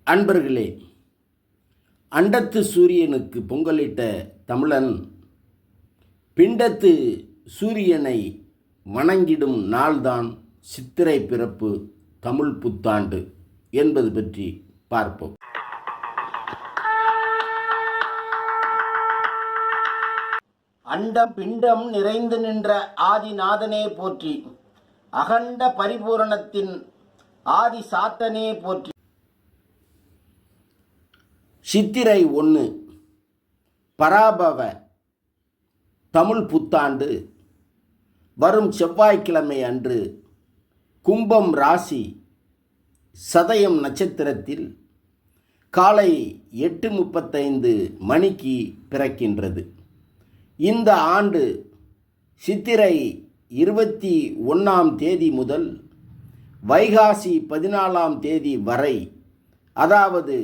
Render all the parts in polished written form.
அன்பர்களே, அண்டத்து சூரியனுக்கு பொங்கலிட்ட தமிழன் பிண்டத்து சூரியனை வணங்கிடும் நாள்தான் சித்திரை பிறப்பு தமிழ் புத்தாண்டு என்பது பற்றி பார்ப்போம். அண்டம் பிண்டம் நிறைந்து நின்ற ஆதிநாதனே போற்றி, அகண்ட பரிபூரணத்தின் ஆதி சாத்தனே போற்றி. சித்திரை 1 பராபவ தமிழ் புத்தாண்டு வரும் செவ்வாய்க்கிழமை அன்று கும்பம் ராசி சதயம் நட்சத்திரத்தில் காலை 8:35 மணிக்கு பிறக்கின்றது. இந்த ஆண்டு சித்திரை 21ஆம் தேதி முதல் வைகாசி 14ஆம் தேதி வரை, அதாவது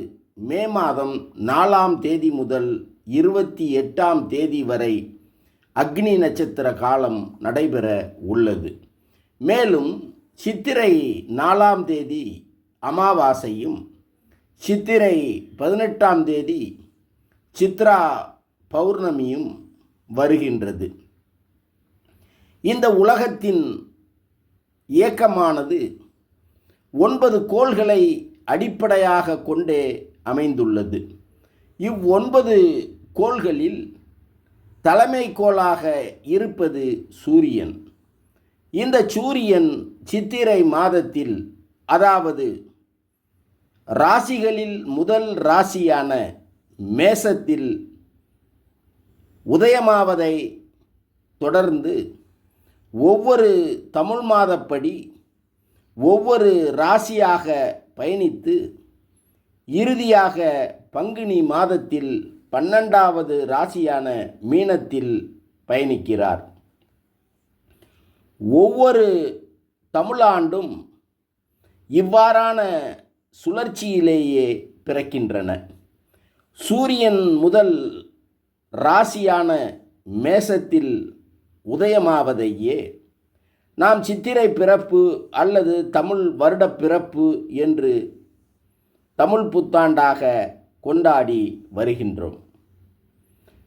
மே மாதம் 4ஆம் தேதி முதல் 28ஆம் தேதி வரை அக்னி நட்சத்திர காலம் நடைபெற உள்ளது. மேலும் சித்திரை 4ஆம் தேதி அமாவாசையும், சித்திரை 18ஆம் தேதி சித்ரா பௌர்ணமியும் வருகின்றது. இந்த உலகத்தின் இயக்கமானது 9 கோள்களை அடிப்படையாக கொண்டே அமைந்துள்ளது. 9 கோள்களில் தலைமை கோளாக இருப்பது சூரியன். இந்த சூரியன் சித்திரை மாதத்தில், அதாவது ராசிகளில் முதல் ராசியான மேசத்தில் உதயமாவதை தொடர்ந்து ஒவ்வொரு தமிழ் மாதப்படி ஒவ்வொரு ராசியாக பயணித்து இறுதியாக பங்குனி மாதத்தில் 12வது ராசியான மீனத்தில் பயணிக்கிறார். ஒவ்வொரு தமிழாண்டும் இவ்வாறான சுழற்சியிலேயே பிறக்கின்றன. சூரியன் முதல் ராசியான மேசத்தில் உதயமாவதையே நாம் சித்திரை பிறப்பு அல்லது தமிழ் வருட பிறப்பு என்று தமிழ் புத்தாண்டாக கொண்டாடி வருகின்றோம்.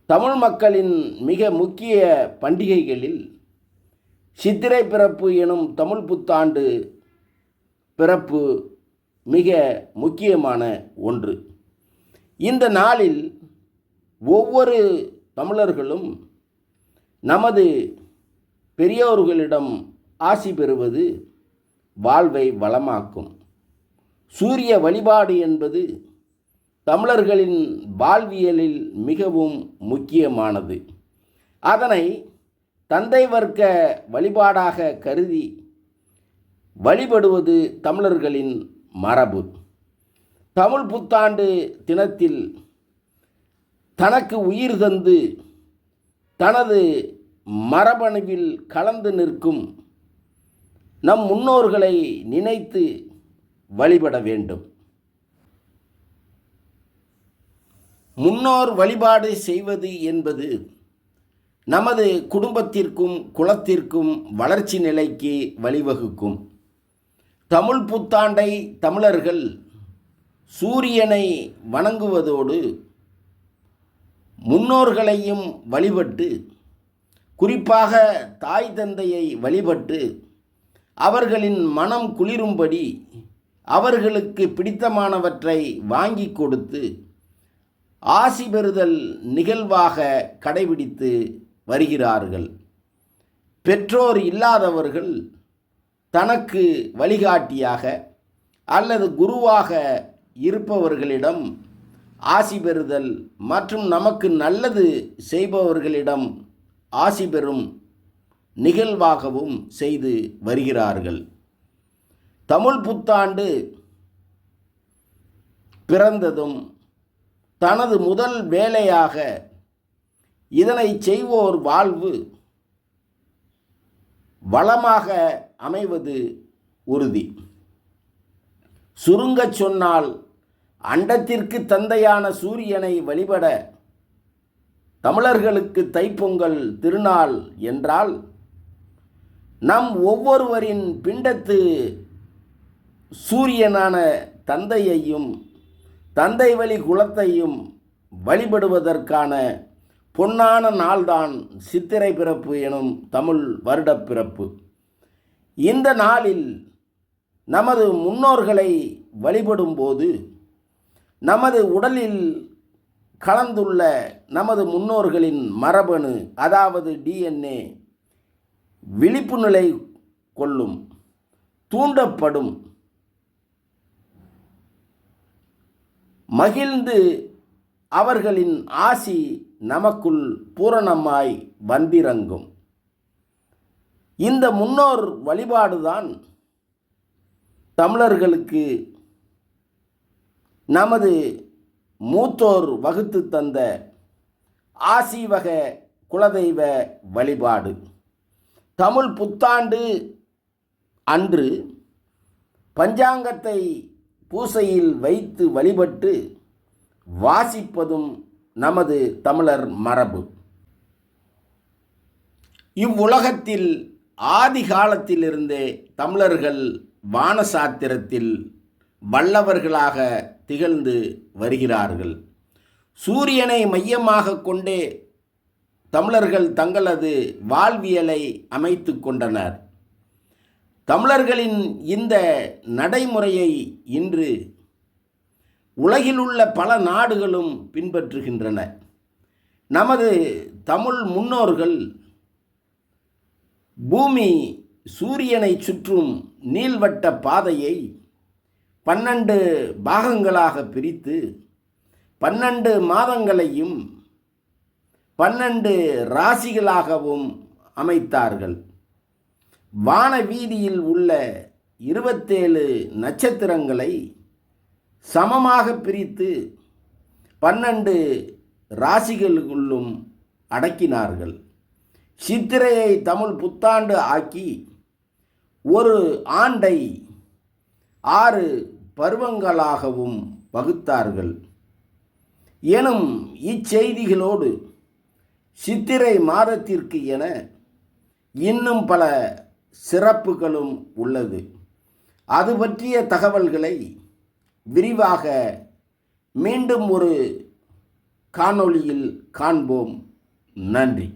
தமிழ் மக்களின் மிக முக்கிய பண்டிகைகளில் சித்திரை பிறப்பு எனும் தமிழ் புத்தாண்டு பிறப்பு மிக முக்கியமான ஒன்று. இந்த நாளில் ஒவ்வொரு தமிழர்களும் நமது பெரியோர்களிடம் ஆசி பெறுவது வாழ்வை வளமாக்கும். சூரிய வழிபாடு என்பது தமிழர்களின் வாழ்வியலில் மிகவும் முக்கியமானது. அதனை தந்தை வர்க்க வழிபாடாக கருதி வழிபடுவது தமிழர்களின் மரபு. தமிழ் புத்தாண்டு தினத்தில் தனக்கு உயிர் தந்து தனது மரபணுவில் கலந்து நிற்கும் நம் முன்னோர்களை நினைத்து வழிபட வேண்டும். முன்னோர் வழிபாடு செய்வது என்பது நமது குடும்பத்திற்கும் குலத்திற்கும் வளர்ச்சி நிலைக்கு வழிவகுக்கும். தமிழ் புத்தாண்டை தமிழர்கள் சூரியனை வணங்குவதோடு முன்னோர்களையும் வழிபட்டு, குறிப்பாக தாய் தந்தையை வழிபட்டு அவர்களின் மனம் குளிரும்படி அவர்களுக்கு பிடித்தமானவற்றை வாங்கி கொடுத்து ஆசி பெறுதல் நிகழ்வாக கடைபிடித்து வருகிறார்கள். பெற்றோர் இல்லாதவர்கள் தனக்கு வழிகாட்டியாக அல்லது குருவாக இருப்பவர்களிடம் ஆசி பெறுதல் மற்றும் நமக்கு நல்லது செய்பவர்களிடம் ஆசி பெறும் நிகழ்வாகவும் செய்து வருகிறார்கள். தமிழ் புத்தாண்டு பிறந்ததும் தனது முதல் வேலையாக இதனை செய்வோர் வாழ்வு வளமாக அமைவது உறுதி. சுருங்கச் சொன்னால், அண்டத்திற்கு தந்தையான சூரியனை வழிபட தமிழர்களுக்கு தைப்பொங்கல் திருநாள் என்றால், நம் ஒவ்வொருவரின் பிண்டத்து சூரியனான தந்தையையும் தந்தை வழி குலத்தையும் வழிபடுவதற்கான பொன்னான நாள்தான் சித்திரை பிறப்பு எனும் தமிழ் வருடப்பிறப்பு. இந்த நாளில் நமது முன்னோர்களை வழிபடும்போது நமது உடலில் கலந்துள்ள நமது முன்னோர்களின் மரபணு, அதாவது DNA, விழிப்பு நிலை கொள்ளும், தூண்டப்படும். மகிழ்ந்து அவர்களின் ஆசி நமக்குள் பூரணமாய் வந்திறங்கும். இந்த முன்னோர் வழிபாடுதான் தமிழர்களுக்கு நமது மூத்தோர் வகுத்து தந்த ஆசீவக குலதெய்வ வழிபாடு. தமிழ் புத்தாண்டு அன்று பஞ்சாங்கத்தை பூசையில் வைத்து வழிபட்டு வாசிப்பதும் நமது தமிழர் மரபு. இவ்வுலகத்தில் ஆதி காலத்திலிருந்தே தமிழர்கள் வானசாத்திரத்தில் வல்லவர்களாக திகழ்ந்து வருகிறார்கள். சூரியனை மையமாக கொண்டே தமிழர்கள் தங்களது வாழ்வியலை அமைத்து கொண்டனர். தமிழர்களின் இந்த நடைமுறையை இன்று உலகிலுள்ள பல நாடுகளும் பின்பற்றுகின்றன. நமது தமிழ் முன்னோர்கள் பூமி சூரியனை சுற்றும் நீள்வட்ட பாதையை 12 பாகங்களாக பிரித்து 12 மாதங்களையும் 12 ராசிகளாகவும் அமைத்தார்கள். வான வீதியில் உள்ள 27 நட்சத்திரங்களை சமமாக பிரித்து 12 ராசிகளுக்குள்ளும் அடக்கினார்கள். சித்திரையை தமிழ் புத்தாண்டு ஆக்கி ஒரு ஆண்டை 6 பருவங்களாகவும் வகுத்தார்கள் எனும் இச்செய்திகளோடு சித்திரை மாதத்திற்கு என இன்னும் பல சிறப்புகளும் உள்ளது. அது பற்றிய தகவல்களை விரிவாக மீண்டும் ஒரு காணொளியில் காண்போம். நன்றி.